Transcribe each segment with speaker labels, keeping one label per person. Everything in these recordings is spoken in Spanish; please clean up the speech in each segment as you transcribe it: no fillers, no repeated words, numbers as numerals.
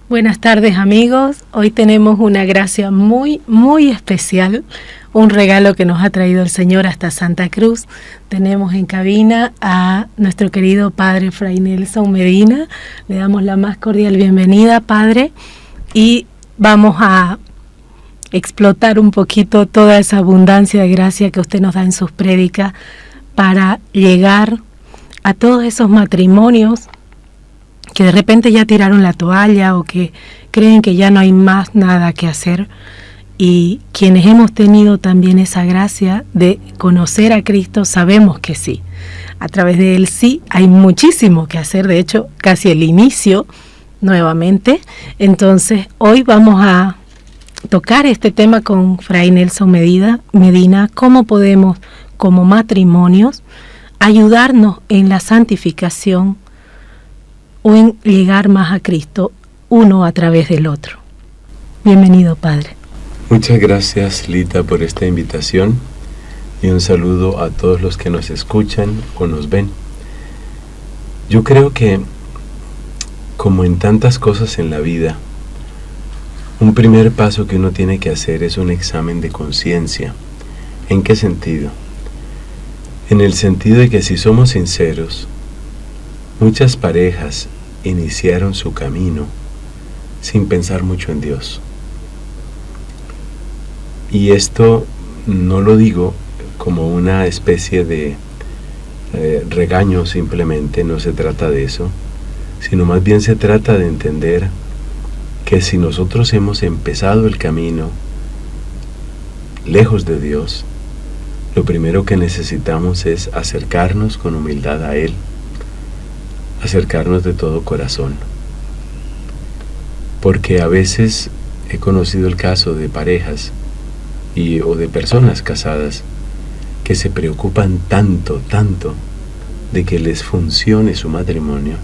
Speaker 1: Buenas tardes, amigos. Hoy tenemos una gracia muy, muy especial, un regalo que nos ha traído el Señor hasta Santa Cruz. Tenemos en cabina a nuestro querido Padre Fray Nelson Medina. Le damos la más cordial bienvenida, Padre, y vamos a explotar un poquito toda esa abundancia de gracia que usted nos da en sus prédicas para llegar a todos esos matrimonios que de repente ya tiraron la toalla o que creen que ya no hay más nada que hacer, y quienes hemos tenido también esa gracia de conocer a Cristo sabemos que sí, a través de Él sí hay muchísimo que hacer, de hecho casi el inicio nuevamente. Entonces hoy vamos a tocar este tema con Fray Nelson Medina, cómo podemos como matrimonios ayudarnos en la santificación o en llegar más a Cristo uno a través del otro. Bienvenido, Padre.
Speaker 2: Muchas gracias, Lita, por esta invitación y un saludo a todos los que nos escuchan o nos ven. Yo creo que, como en tantas cosas en la vida, un primer paso que uno tiene que hacer es un examen de conciencia. ¿En qué sentido? En el sentido de que si somos sinceros, muchas parejas iniciaron su camino sin pensar mucho en Dios. Y esto no lo digo como una especie de regaño simplemente, no se trata de eso, sino más bien se trata de entender que si nosotros hemos empezado el camino lejos de Dios, lo primero que necesitamos es acercarnos con humildad a Él, acercarnos de todo corazón. Porque a veces he conocido el caso de parejas o de personas casadas que se preocupan tanto de que les funcione su matrimonio,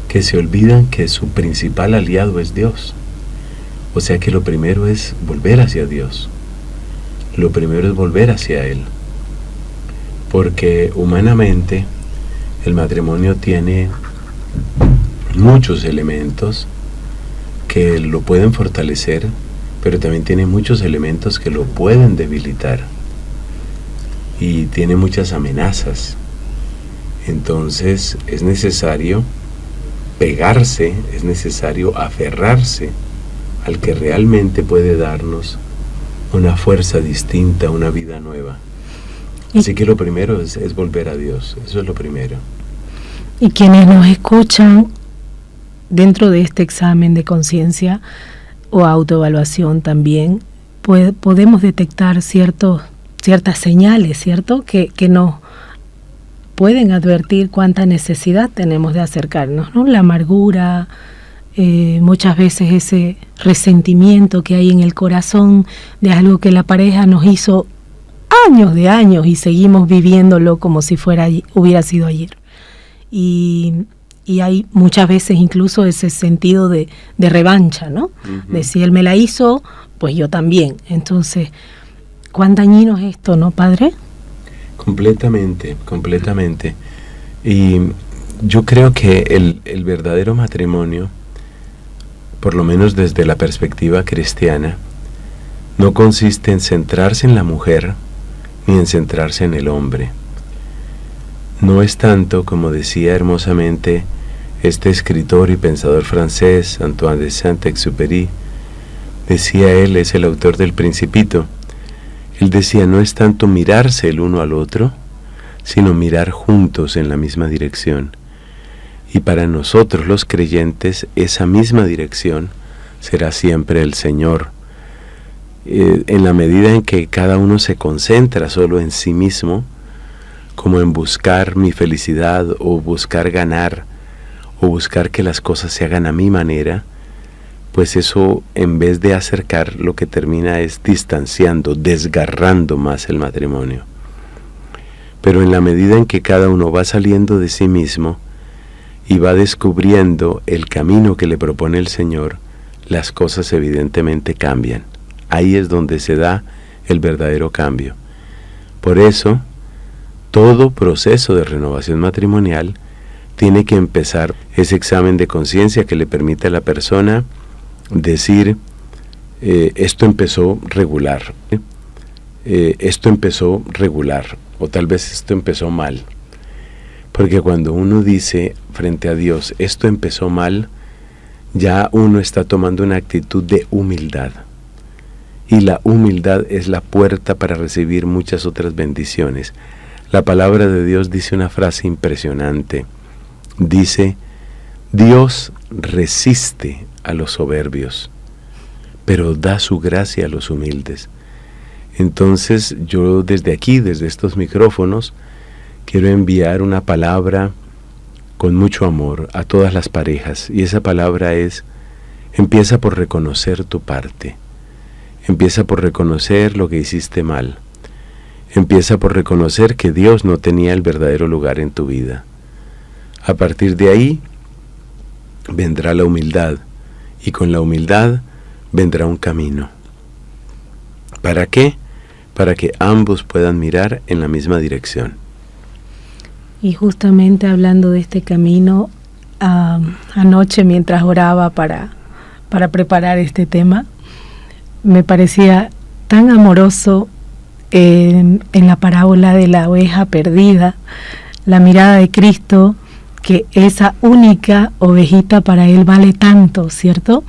Speaker 2: que se olvidan que su principal aliado es Dios. O sea que lo primero es volver hacia Dios, lo primero es volver hacia Él, porque humanamente el matrimonio tiene muchos elementos que lo pueden fortalecer, pero también tiene muchos elementos que lo pueden debilitar y tiene muchas amenazas. Entonces es necesario pegarse, es necesario aferrarse al que realmente puede darnos una fuerza distinta, una vida nueva. Así que lo primero es volver a Dios, eso es lo primero.
Speaker 1: Y quienes nos escuchan dentro de este examen de conciencia o autoevaluación también, podemos detectar ciertas señales, ¿cierto? Que nos pueden advertir cuánta necesidad tenemos de acercarnos, ¿no? La amargura, muchas veces ese resentimiento que hay en el corazón de algo que la pareja nos hizo años y seguimos viviéndolo como si hubiera sido ayer. Y hay muchas veces incluso ese sentido de revancha, ¿no? Uh-huh. De si él me la hizo, pues yo también. Entonces, ¿cuán dañino es esto, no, Padre?
Speaker 2: Completamente. Y yo creo que el verdadero matrimonio, por lo menos desde la perspectiva cristiana, no consiste en centrarse en la mujer ni en centrarse en el hombre. No es tanto, como decía hermosamente este escritor y pensador francés, Antoine de Saint-Exupéry, decía él, es el autor del Principito, él decía, no es tanto mirarse el uno al otro, sino mirar juntos en la misma dirección. Y para nosotros los creyentes, esa misma dirección será siempre el Señor. En la medida en que cada uno se concentra solo en sí mismo, como en buscar mi felicidad o buscar ganar o buscar que las cosas se hagan a mi manera, pues eso, en vez de acercar, lo que termina es distanciando, desgarrando más el matrimonio. Pero en la medida en que cada uno va saliendo de sí mismo y va descubriendo el camino que le propone el Señor, las cosas evidentemente cambian. Ahí es donde se da el verdadero cambio. Por eso, todo proceso de renovación matrimonial tiene que empezar ese examen de conciencia que le permite a la persona decir, esto empezó regular, esto empezó regular, o tal vez esto empezó mal. Porque cuando uno dice frente a Dios, esto empezó mal, ya uno está tomando una actitud de humildad. Y la humildad es la puerta para recibir muchas otras bendiciones. La palabra de Dios dice una frase impresionante. Dice, Dios resiste a los soberbios, pero da su gracia a los humildes. Entonces yo desde aquí, desde estos micrófonos, quiero enviar una palabra con mucho amor a todas las parejas. Y esa palabra es, empieza por reconocer tu parte. Empieza por reconocer lo que hiciste mal. Empieza por reconocer que Dios no tenía el verdadero lugar en tu vida. A partir de ahí vendrá la humildad, y con la humildad vendrá un camino. ¿Para qué? Para que ambos puedan mirar en la misma dirección.
Speaker 1: Y justamente hablando de este camino, anoche mientras oraba para preparar este tema, me parecía tan amoroso en la parábola de la oveja perdida, la mirada de Cristo, que esa única ovejita para Él vale tanto, ¿cierto?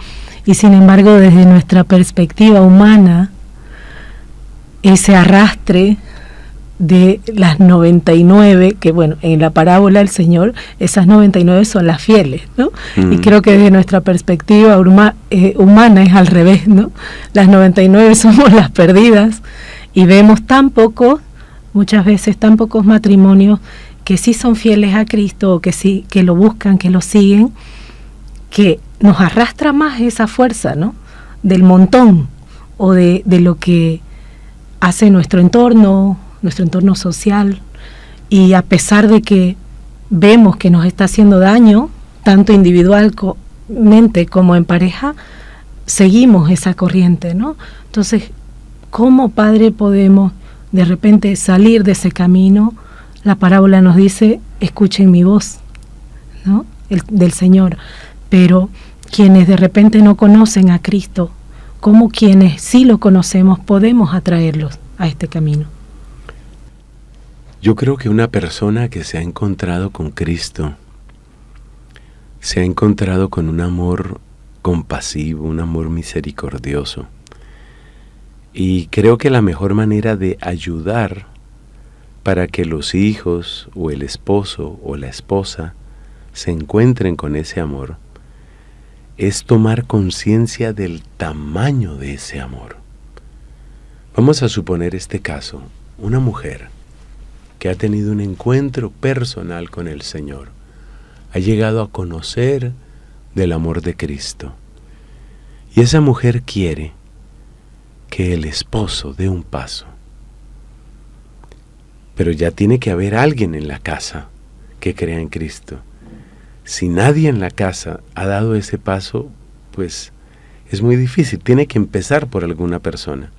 Speaker 1: Y sin embargo, desde nuestra perspectiva humana, ese arrastre de las 99, que bueno, en la parábola el Señor, esas 99 son las fieles, ¿no? Y creo que desde nuestra perspectiva humana es al revés, ¿no? Las 99 somos las perdidas, y vemos muchas veces tan pocos matrimonios que sí son fieles a Cristo, o que sí, que lo buscan, que lo siguen, que nos arrastra más esa fuerza, ¿no? Del montón, o de lo que hace nuestro entorno social, y a pesar de que vemos que nos está haciendo daño, tanto individualmente como en pareja, seguimos esa corriente, ¿no? Entonces, ¿cómo, Padre, podemos de repente salir de ese camino? La parábola nos dice, escuchen mi voz, ¿no? Del Señor. Pero quienes de repente no conocen a Cristo, ¿cómo quienes sí lo conocemos podemos atraerlos a este camino?
Speaker 2: Yo creo que una persona que se ha encontrado con Cristo, se ha encontrado con un amor compasivo, un amor misericordioso. Y creo que la mejor manera de ayudar para que los hijos o el esposo o la esposa se encuentren con ese amor es tomar conciencia del tamaño de ese amor. Vamos a suponer este caso, una mujer que ha tenido un encuentro personal con el Señor, ha llegado a conocer del amor de Cristo, y esa mujer quiere que el esposo dé un paso, pero ya tiene que haber alguien en la casa que crea en Cristo. Si nadie en la casa ha dado ese paso, pues es muy difícil, tiene que empezar por alguna persona.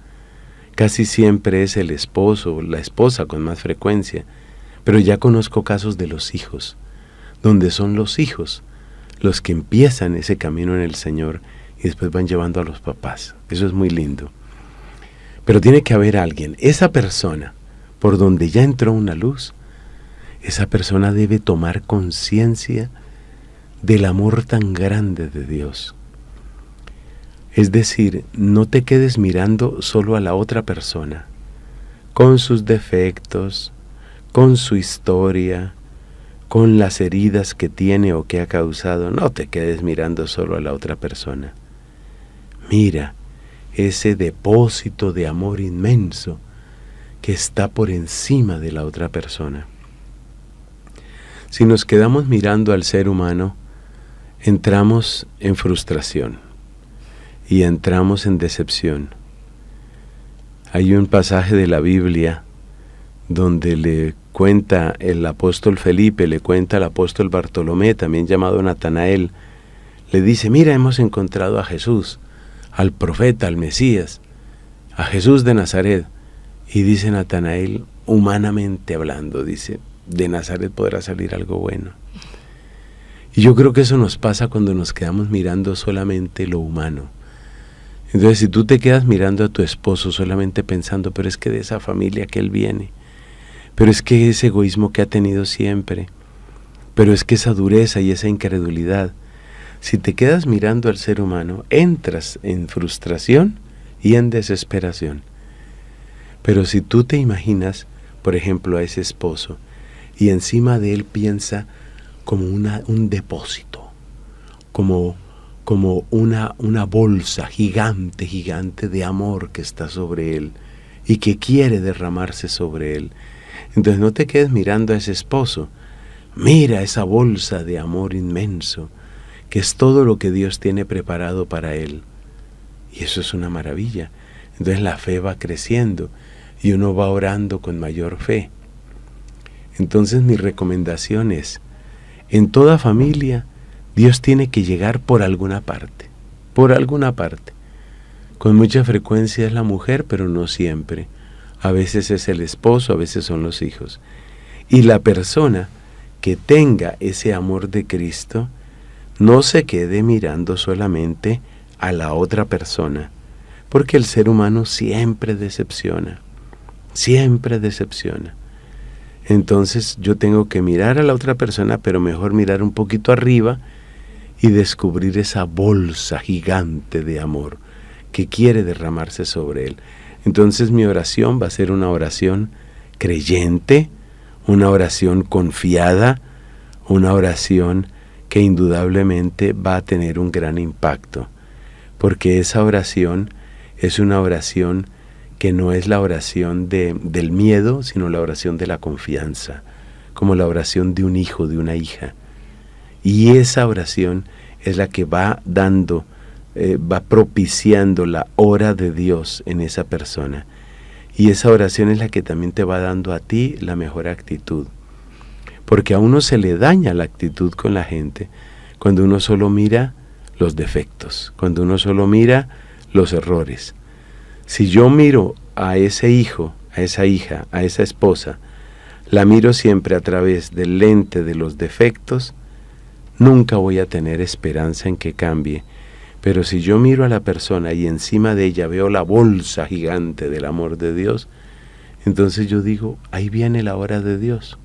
Speaker 2: Casi siempre es el esposo o la esposa con más frecuencia, pero ya conozco casos de los hijos, donde son los hijos los que empiezan ese camino en el Señor y después van llevando a los papás. Eso es muy lindo. Pero tiene que haber alguien, esa persona, por donde ya entró una luz, esa persona debe tomar conciencia del amor tan grande de Dios. Es decir, no te quedes mirando solo a la otra persona, con sus defectos, con su historia, con las heridas que tiene o que ha causado. No te quedes mirando solo a la otra persona. Mira ese depósito de amor inmenso que está por encima de la otra persona. Si nos quedamos mirando al ser humano, entramos en frustración y entramos en decepción. Hay un pasaje de la Biblia donde le cuenta el apóstol Felipe, le cuenta al apóstol Bartolomé, también llamado Natanael, le dice, mira, hemos encontrado a Jesús, al profeta, al Mesías, a Jesús de Nazaret. Y dice Natanael, humanamente hablando, dice, de Nazaret podrá salir algo bueno. Y yo creo que eso nos pasa cuando nos quedamos mirando solamente lo humano. Entonces, si tú te quedas mirando a tu esposo solamente pensando, pero es que de esa familia que él viene, pero es que ese egoísmo que ha tenido siempre, pero es que esa dureza y esa incredulidad, si te quedas mirando al ser humano, entras en frustración y en desesperación. Pero si tú te imaginas, por ejemplo, a ese esposo, y encima de él piensa como un depósito, como una bolsa gigante, gigante de amor que está sobre él y que quiere derramarse sobre él. Entonces no te quedes mirando a ese esposo, mira esa bolsa de amor inmenso, que es todo lo que Dios tiene preparado para él. Y eso es una maravilla. Entonces la fe va creciendo y uno va orando con mayor fe. Entonces mi recomendación es, en toda familia, Dios tiene que llegar por alguna parte, por alguna parte. Con mucha frecuencia es la mujer, pero no siempre. A veces es el esposo, a veces son los hijos. Y la persona que tenga ese amor de Cristo, no se quede mirando solamente a la otra persona, porque el ser humano siempre decepciona, siempre decepciona. Entonces yo tengo que mirar a la otra persona, pero mejor mirar un poquito arriba y descubrir esa bolsa gigante de amor que quiere derramarse sobre él. Entonces mi oración va a ser una oración creyente, una oración confiada, una oración que indudablemente va a tener un gran impacto, porque esa oración es una oración que no es la oración del miedo, sino la oración de la confianza, como la oración de un hijo, de una hija. Y esa oración es la que va dando, va propiciando la hora de Dios en esa persona. Y esa oración es la que también te va dando a ti la mejor actitud. Porque a uno se le daña la actitud con la gente cuando uno solo mira los defectos, cuando uno solo mira los errores. Si yo miro a ese hijo, a esa hija, a esa esposa, la miro siempre a través del lente de los defectos, nunca voy a tener esperanza en que cambie. Pero si yo miro a la persona y encima de ella veo la bolsa gigante del amor de Dios, entonces yo digo, ahí viene la hora de Dios.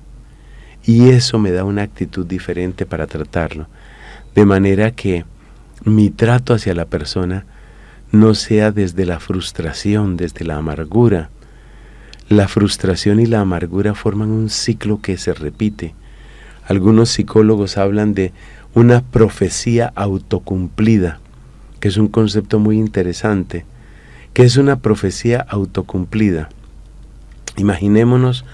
Speaker 2: Y eso me da una actitud diferente para tratarlo. De manera que mi trato hacia la persona no sea desde la frustración, desde la amargura. La frustración y la amargura forman un ciclo que se repite. Algunos psicólogos hablan de una profecía autocumplida, que es un concepto muy interesante. ¿Qué es una profecía autocumplida? Imaginémonos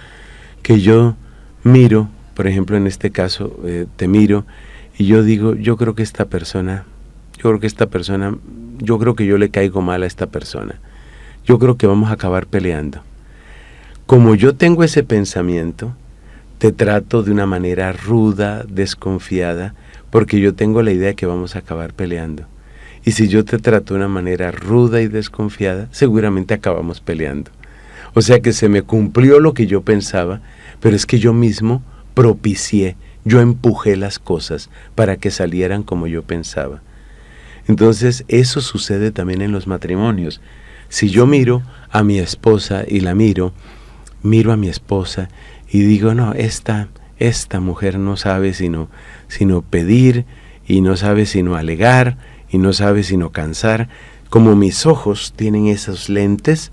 Speaker 2: que yo miro, por ejemplo en este caso, te miro y yo digo, yo creo que yo le caigo mal a esta persona. Yo creo que vamos a acabar peleando. Como yo tengo ese pensamiento, te trato de una manera ruda, desconfiada, porque yo tengo la idea de que vamos a acabar peleando. Y si yo te trato de una manera ruda y desconfiada, seguramente acabamos peleando. O sea que se me cumplió lo que yo pensaba, pero es que yo mismo propicié, yo empujé las cosas para que salieran como yo pensaba. Entonces eso sucede también en los matrimonios. Si yo miro a mi esposa y la miro a mi esposa y digo, no, esta mujer no sabe sino pedir, y no sabe sino alegar, y no sabe sino cansar, como mis ojos tienen esos lentes,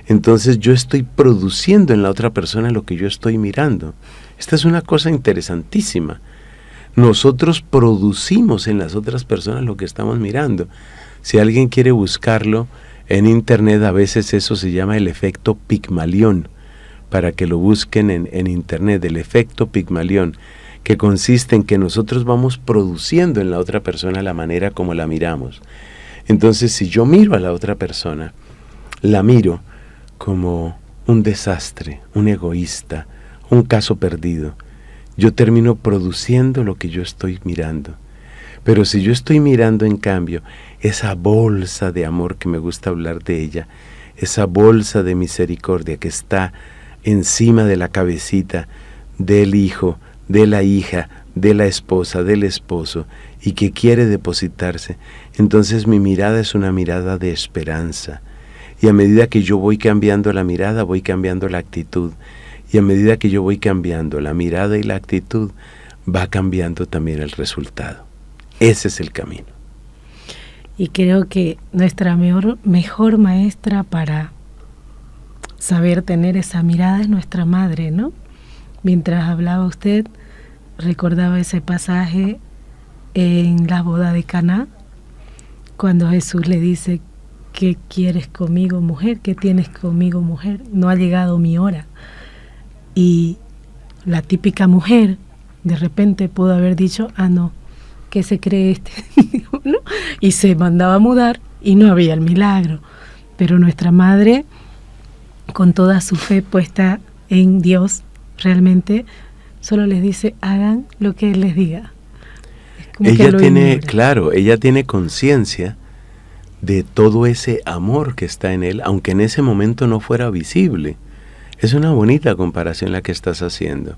Speaker 2: entonces yo estoy produciendo en la otra persona lo que yo estoy mirando. Esta es una cosa interesantísima. Nosotros producimos en las otras personas lo que estamos mirando. Si alguien quiere buscarlo en internet, a veces eso se llama el efecto Pigmalión, para que lo busquen en internet, el efecto Pigmalión, que consiste en que nosotros vamos produciendo en la otra persona la manera como la miramos. Entonces, si yo miro a la otra persona, la miro como un desastre, un egoísta, un caso perdido, yo termino produciendo lo que yo estoy mirando. Pero si yo estoy mirando, en cambio, esa bolsa de amor que me gusta hablar de ella, esa bolsa de misericordia que está encima de la cabecita del hijo, de la hija, de la esposa, del esposo, y que quiere depositarse, entonces mi mirada es una mirada de esperanza. Y a medida que yo voy cambiando la mirada, voy cambiando la actitud. Y a medida que yo voy cambiando la mirada y la actitud, va cambiando también el resultado. Ese es el camino.
Speaker 1: Y creo que nuestra mejor maestra para saber tener esa mirada es nuestra madre, ¿no? Mientras hablaba usted, recordaba ese pasaje en la boda de Caná, cuando Jesús le dice: ¿qué quieres conmigo, mujer? ¿Qué tienes conmigo, mujer? No ha llegado mi hora. Y la típica mujer de repente pudo haber dicho: ah, no, ¿qué se cree este? ¿No? Y se mandaba a mudar y no había el milagro. Pero nuestra madre, con toda su fe puesta en Dios, realmente solo les dice: hagan lo que Él les diga.
Speaker 2: Ella tiene, claro, ella tiene conciencia de todo ese amor que está en Él, aunque en ese momento no fuera visible. Es una bonita comparación la que estás haciendo.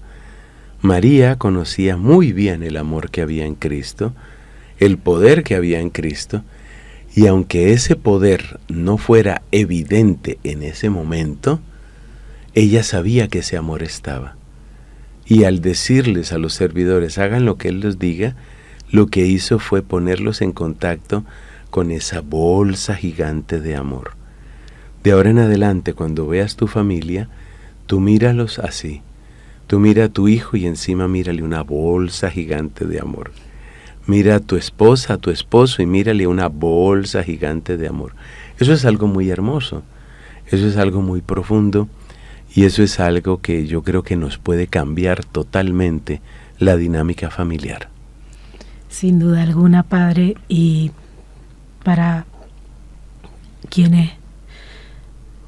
Speaker 2: María conocía muy bien el amor que había en Cristo, el poder que había en Cristo, y aunque ese poder no fuera evidente en ese momento, ella sabía que ese amor estaba. Y al decirles a los servidores: hagan lo que Él les diga, lo que hizo fue ponerlos en contacto con esa bolsa gigante de amor. De ahora en adelante, cuando veas tu familia, tú míralos así. Tú mira a tu hijo y encima mírale una bolsa gigante de amor. Mira a tu esposa, a tu esposo y mírale una bolsa gigante de amor. Eso es algo muy hermoso, eso es algo muy profundo y eso es algo que yo creo que nos puede cambiar totalmente la dinámica familiar.
Speaker 1: Sin duda alguna, padre, y para quienes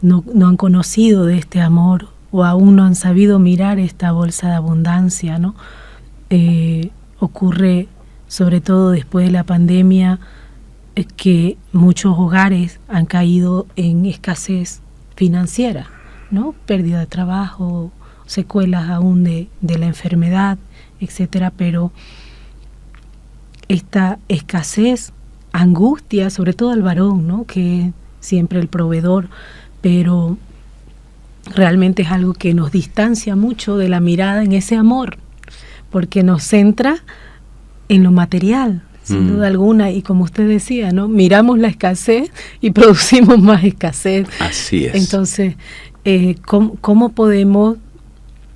Speaker 1: no han conocido de este amor o aún no han sabido mirar esta bolsa de abundancia, ¿no? Ocurre sobre todo después de la pandemia que muchos hogares han caído en escasez financiera, ¿no? Pérdida de trabajo, secuelas aún de la enfermedad, etcétera, pero esta escasez angustia sobre todo al varón, ¿no? Que es siempre el proveedor, pero realmente es algo que nos distancia mucho de la mirada en ese amor, porque nos centra en lo material, sin duda alguna, y como usted decía, ¿no? Miramos la escasez y producimos más escasez.
Speaker 2: Así es.
Speaker 1: Entonces, ¿cómo podemos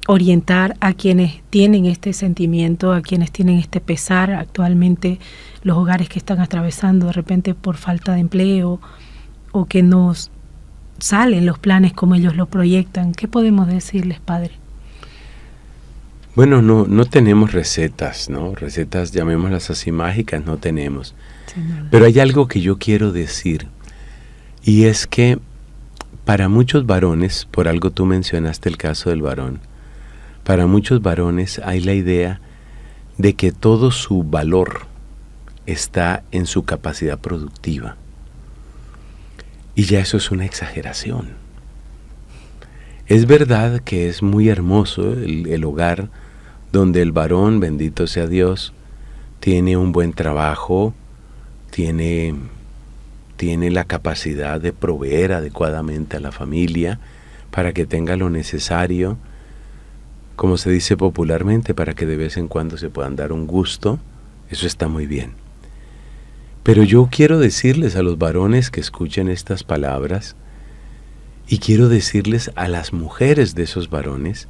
Speaker 1: orientar a quienes tienen este sentimiento, a quienes tienen este pesar actualmente, los hogares que están atravesando de repente por falta de empleo o que nos salen los planes como ellos lo proyectan? ¿Qué podemos decirles, padre?
Speaker 2: Bueno, no tenemos recetas, ¿no? Recetas, llamémoslas así, mágicas, no tenemos.
Speaker 1: Sí, no.
Speaker 2: Pero hay algo que yo quiero decir, y es que para muchos varones, por algo tú mencionaste el caso del varón, para muchos varones hay la idea de que todo su valor está en su capacidad productiva. Y ya eso es una exageración. Es verdad que es muy hermoso el hogar donde el varón, bendito sea Dios, tiene un buen trabajo, tiene la capacidad de proveer adecuadamente a la familia para que tenga lo necesario, como se dice popularmente, para que de vez en cuando se puedan dar un gusto. Eso está muy bien. Pero yo quiero decirles a los varones que escuchen estas palabras, y quiero decirles a las mujeres de esos varones,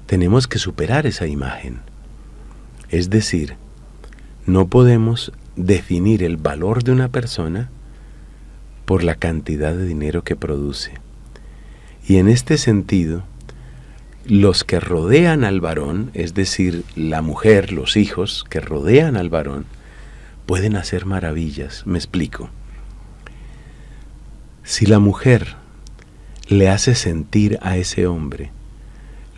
Speaker 2: tenemos que superar esa imagen. Es decir, no podemos definir el valor de una persona por la cantidad de dinero que produce. Y en este sentido, los que rodean al varón, es decir, la mujer, los hijos que rodean al varón, pueden hacer maravillas. Me explico. Si la mujer le hace sentir a ese hombre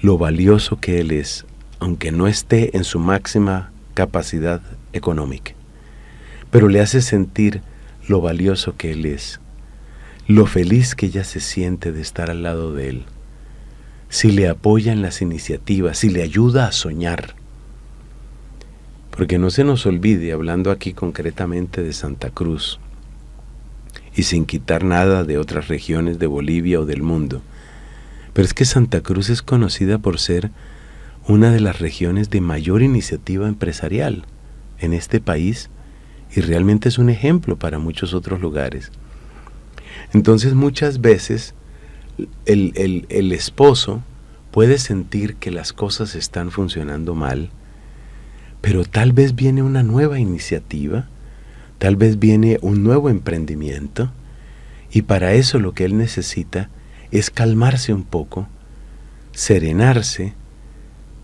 Speaker 2: lo valioso que él es, aunque no esté en su máxima capacidad económica, pero le hace sentir lo valioso que él es, lo feliz que ella se siente de estar al lado de él, si le apoya en las iniciativas, si le ayuda a soñar, Porque no se nos olvide, hablando aquí concretamente de Santa Cruz, y sin quitar nada de otras regiones de Bolivia o del mundo, pero es que Santa Cruz es conocida por ser una de las regiones de mayor iniciativa empresarial en este país, y realmente es un ejemplo para muchos otros lugares. Entonces muchas veces el esposo puede sentir que las cosas están funcionando mal, pero tal vez viene una nueva iniciativa, tal vez viene un nuevo emprendimiento, y para eso lo que él necesita es calmarse un poco, serenarse,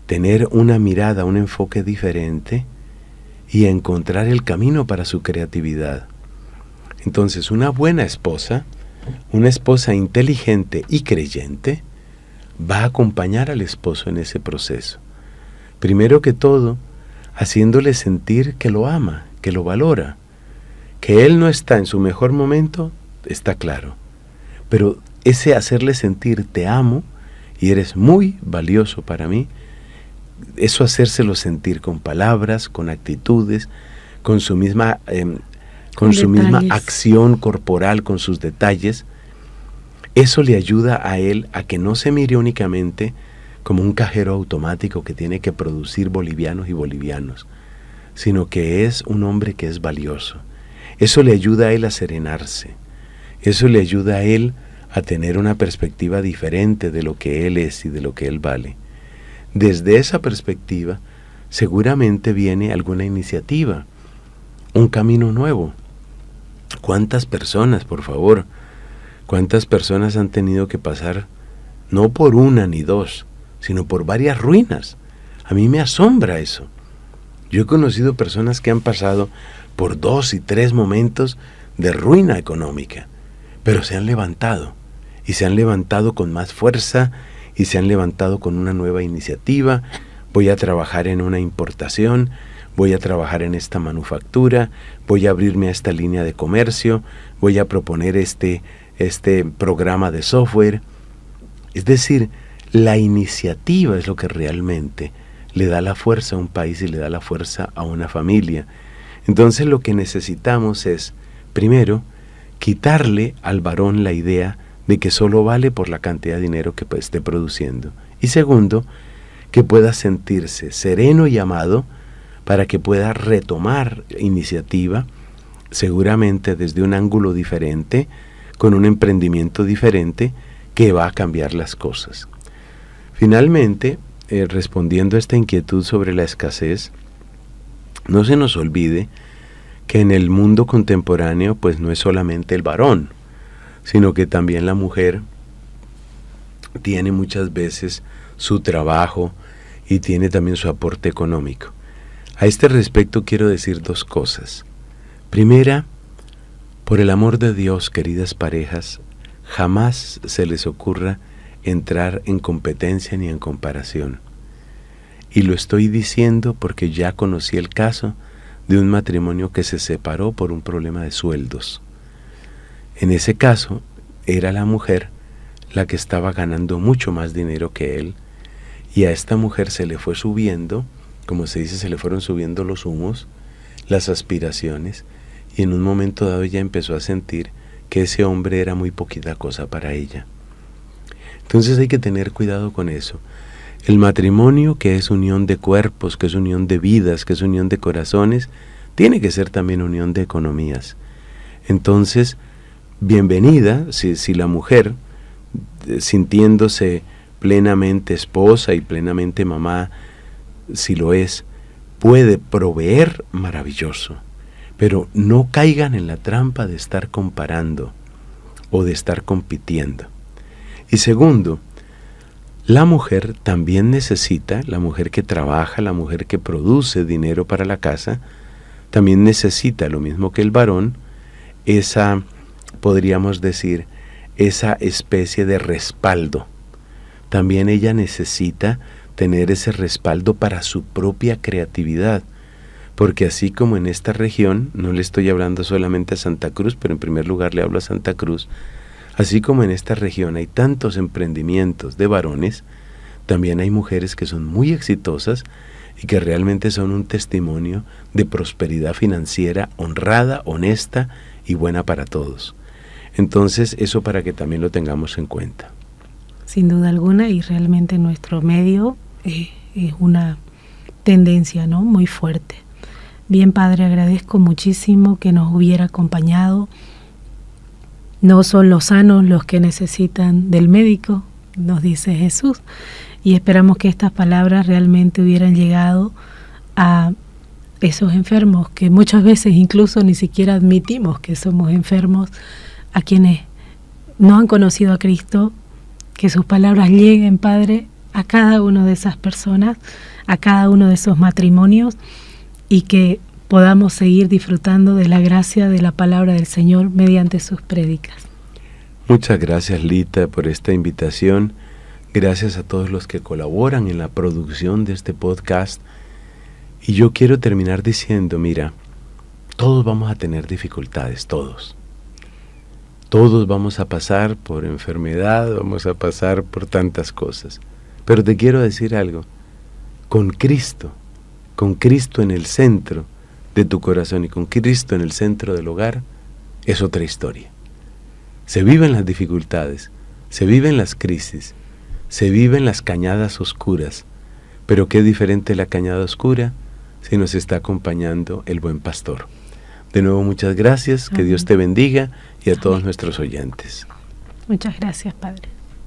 Speaker 2: tener una mirada, un enfoque diferente y encontrar el camino para su creatividad. Entonces, una buena esposa, una esposa inteligente y creyente, va a acompañar al esposo en ese proceso. Primero que todo, haciéndole sentir que lo ama, que lo valora, que él no está en su mejor momento, está claro, pero ese hacerle sentir te amo y eres muy valioso para mí, eso hacérselo sentir con palabras, con actitudes, con su misma acción corporal, con sus detalles, eso le ayuda a él a que no se mire únicamente como un cajero automático que tiene que producir bolivianos y bolivianos, sino que es un hombre que es valioso. Eso le ayuda a él a serenarse, eso le ayuda a él a tener una perspectiva diferente de lo que él es y de lo que él vale. Desde esa perspectiva, seguramente viene alguna iniciativa, un camino nuevo. ¿Cuántas personas, por favor, cuántas personas han tenido que pasar, no por una ni dos, sino por varias ruinas? A mí me asombra eso. Yo he conocido personas que han pasado por 2 y 3 momentos de ruina económica, pero se han levantado, y se han levantado con más fuerza, y se han levantado con una nueva iniciativa. Voy a trabajar en una importación, voy a trabajar en esta manufactura, voy a abrirme a esta línea de comercio, voy a proponer este programa de software. Es decir, la iniciativa es lo que realmente le da la fuerza a un país y le da la fuerza a una familia. Entonces lo que necesitamos es, primero, quitarle al varón la idea de que solo vale por la cantidad de dinero que esté produciendo. Y segundo, que pueda sentirse sereno y amado para que pueda retomar iniciativa, seguramente desde un ángulo diferente, con un emprendimiento diferente que va a cambiar las cosas. Finalmente, respondiendo a esta inquietud sobre la escasez, no se nos olvide que en el mundo contemporáneo pues no es solamente el varón, sino que también la mujer tiene muchas veces su trabajo y tiene también su aporte económico. A este respecto quiero decir 2 cosas. Primera, por el amor de Dios, queridas parejas, jamás se les ocurra entrar en competencia ni en comparación. Y lo estoy diciendo porque ya conocí el caso de un matrimonio que se separó por un problema de sueldos. En ese caso, era la mujer la que estaba ganando mucho más dinero que él, y a esta mujer se le fue subiendo, como se dice, se le fueron subiendo los humos, las aspiraciones, y en un momento dado ella empezó a sentir que ese hombre era muy poquita cosa para ella. Entonces hay que tener cuidado con eso. El matrimonio, que es unión de cuerpos, que es unión de vidas, que es unión de corazones, tiene que ser también unión de economías. Entonces, bienvenida si la mujer, sintiéndose plenamente esposa y plenamente mamá, si lo es, puede proveer, maravilloso. Pero no caigan en la trampa de estar comparando o de estar compitiendo. Y segundo, la mujer también necesita, la mujer que trabaja, la mujer que produce dinero para la casa, también necesita, lo mismo que el varón, esa, podríamos decir, esa especie de respaldo. También ella necesita tener ese respaldo para su propia creatividad, porque así como en esta región, no le estoy hablando solamente a Santa Cruz, pero en primer lugar le hablo a Santa Cruz, así como en esta región hay tantos emprendimientos de varones, también hay mujeres que son muy exitosas y que realmente son un testimonio de prosperidad financiera honrada, honesta y buena para todos. Entonces, eso para que también lo tengamos en cuenta.
Speaker 1: Sin duda alguna, y realmente nuestro medio es una tendencia, ¿no?, muy fuerte. Bien, Padre, agradezco muchísimo que nos hubiera acompañado. No son los sanos los que necesitan del médico, nos dice Jesús, y esperamos que estas palabras realmente hubieran llegado a esos enfermos que muchas veces incluso ni siquiera admitimos que somos enfermos, a quienes no han conocido a Cristo, que sus palabras lleguen, Padre, a cada una de esas personas, a cada uno de esos matrimonios, y que podamos seguir disfrutando de la gracia de la palabra del Señor mediante sus prédicas.
Speaker 2: Muchas gracias, Lita, por esta invitación. Gracias a todos los que colaboran en la producción de este podcast. Y yo quiero terminar diciendo, mira, todos vamos a tener dificultades, todos. Todos vamos a pasar por enfermedad, vamos a pasar por tantas cosas. Pero te quiero decir algo, con Cristo en el centro de tu corazón y con Cristo en el centro del hogar, es otra historia. Se viven las dificultades, se viven las crisis, se viven las cañadas oscuras, pero qué diferente la cañada oscura si nos está acompañando el buen pastor. De nuevo, muchas gracias, que Dios te bendiga y a todos nuestros oyentes.
Speaker 1: Muchas gracias, Padre.